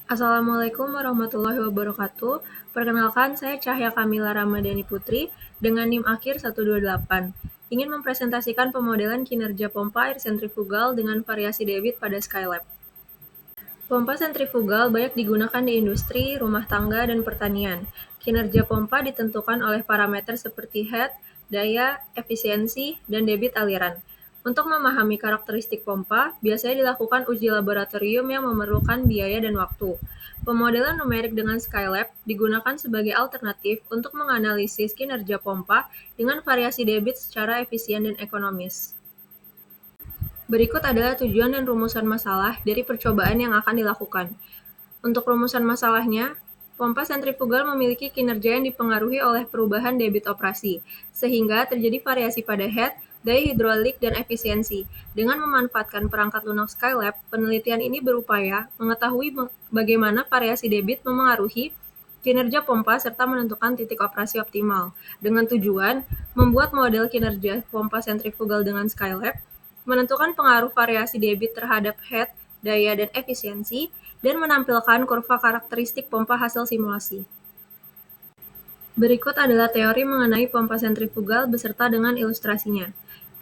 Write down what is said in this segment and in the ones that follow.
Assalamualaikum warahmatullahi wabarakatuh. Perkenalkan, saya Cahya Kamila Ramadhani Putri dengan NIM akhir 128. Ingin mempresentasikan pemodelan kinerja pompa air sentrifugal dengan variasi debit pada Skylab. Pompa sentrifugal banyak digunakan di industri, rumah tangga, dan pertanian. Kinerja pompa ditentukan oleh parameter seperti head, daya, efisiensi, dan debit aliran. Untuk memahami karakteristik pompa, biasanya dilakukan uji laboratorium yang memerlukan biaya dan waktu. Pemodelan numerik dengan Skylab digunakan sebagai alternatif untuk menganalisis kinerja pompa dengan variasi debit secara efisien dan ekonomis. Berikut adalah tujuan dan rumusan masalah dari percobaan yang akan dilakukan. Untuk rumusan masalahnya, pompa sentrifugal memiliki kinerja yang dipengaruhi oleh perubahan debit operasi, sehingga terjadi variasi pada head, daya hidrolik, dan efisiensi. Dengan memanfaatkan perangkat lunak Skylab, penelitian ini berupaya mengetahui bagaimana variasi debit memengaruhi kinerja pompa serta menentukan titik operasi optimal, dengan tujuan membuat model kinerja pompa sentrifugal dengan Skylab, menentukan pengaruh variasi debit terhadap head, daya, dan efisiensi, dan menampilkan kurva karakteristik pompa hasil simulasi. Berikut adalah teori mengenai pompa sentrifugal beserta dengan ilustrasinya.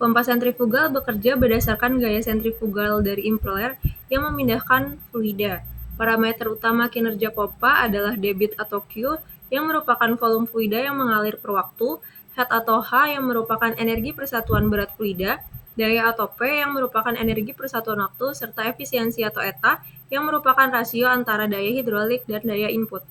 Pompa sentrifugal bekerja berdasarkan gaya sentrifugal dari impeller yang memindahkan fluida. Parameter utama kinerja pompa adalah debit atau Q yang merupakan volume fluida yang mengalir per waktu, head atau H yang merupakan energi persatuan berat fluida, daya atau P yang merupakan energi persatuan waktu, serta efisiensi atau eta yang merupakan rasio antara daya hidrolik dan daya input.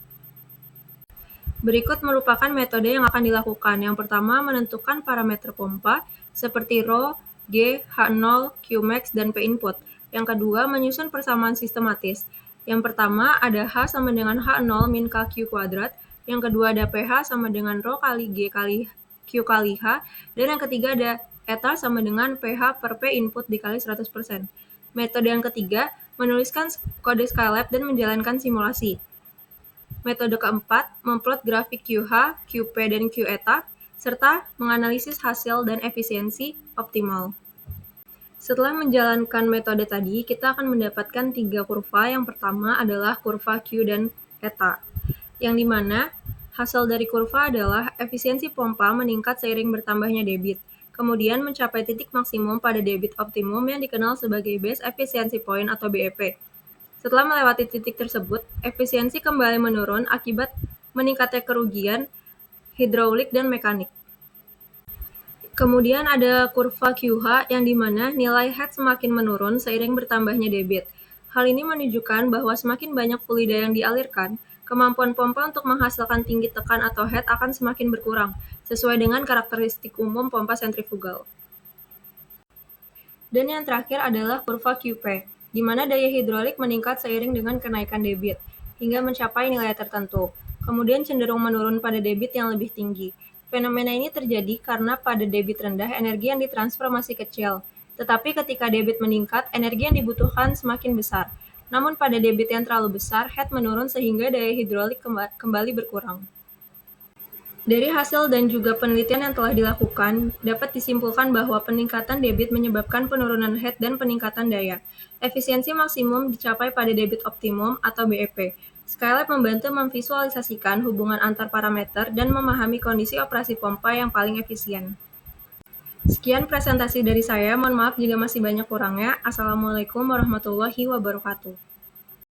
Berikut merupakan metode yang akan dilakukan. Yang pertama, menentukan parameter pompa seperti ρ, G, H0, Qmax, dan P input. Yang kedua, menyusun persamaan sistematis. Yang pertama ada H sama dengan H0 min KQ kuadrat. Yang kedua ada pH sama dengan ρ kali G kali Q kali H. Dan yang ketiga ada eta sama dengan pH per P input dikali 100%. Metode yang ketiga, menuliskan kode Skylab dan menjalankan simulasi. Metode keempat, memplot grafik QH, QP, dan Qeta, serta menganalisis hasil dan efisiensi optimal. Setelah menjalankan metode tadi, kita akan mendapatkan 3 kurva. Yang pertama adalah kurva Q dan eta, yang dimana hasil dari kurva adalah efisiensi pompa meningkat seiring bertambahnya debit, kemudian mencapai titik maksimum pada debit optimum yang dikenal sebagai base efficiency point atau BEP. Setelah melewati titik tersebut, efisiensi kembali menurun akibat meningkatnya kerugian hidrolik dan mekanik. Kemudian ada kurva QH yang dimana nilai head semakin menurun seiring bertambahnya debit. Hal ini menunjukkan bahwa semakin banyak fluida yang dialirkan, kemampuan pompa untuk menghasilkan tinggi tekan atau head akan semakin berkurang, sesuai dengan karakteristik umum pompa sentrifugal. Dan yang terakhir adalah kurva QP, di mana daya hidrolik meningkat seiring dengan kenaikan debit, hingga mencapai nilai tertentu, kemudian cenderung menurun pada debit yang lebih tinggi. Fenomena ini terjadi karena pada debit rendah energi yang ditransfer masih kecil, tetapi ketika debit meningkat, energi yang dibutuhkan semakin besar. Namun pada debit yang terlalu besar, head menurun sehingga daya hidrolik kembali berkurang. Dari hasil dan juga penelitian yang telah dilakukan, dapat disimpulkan bahwa peningkatan debit menyebabkan penurunan head dan peningkatan daya. Efisiensi maksimum dicapai pada debit optimum atau BEP. Skylab membantu memvisualisasikan hubungan antar parameter dan memahami kondisi operasi pompa yang paling efisien. Sekian presentasi dari saya, mohon maaf jika masih banyak kurangnya. Assalamualaikum warahmatullahi wabarakatuh.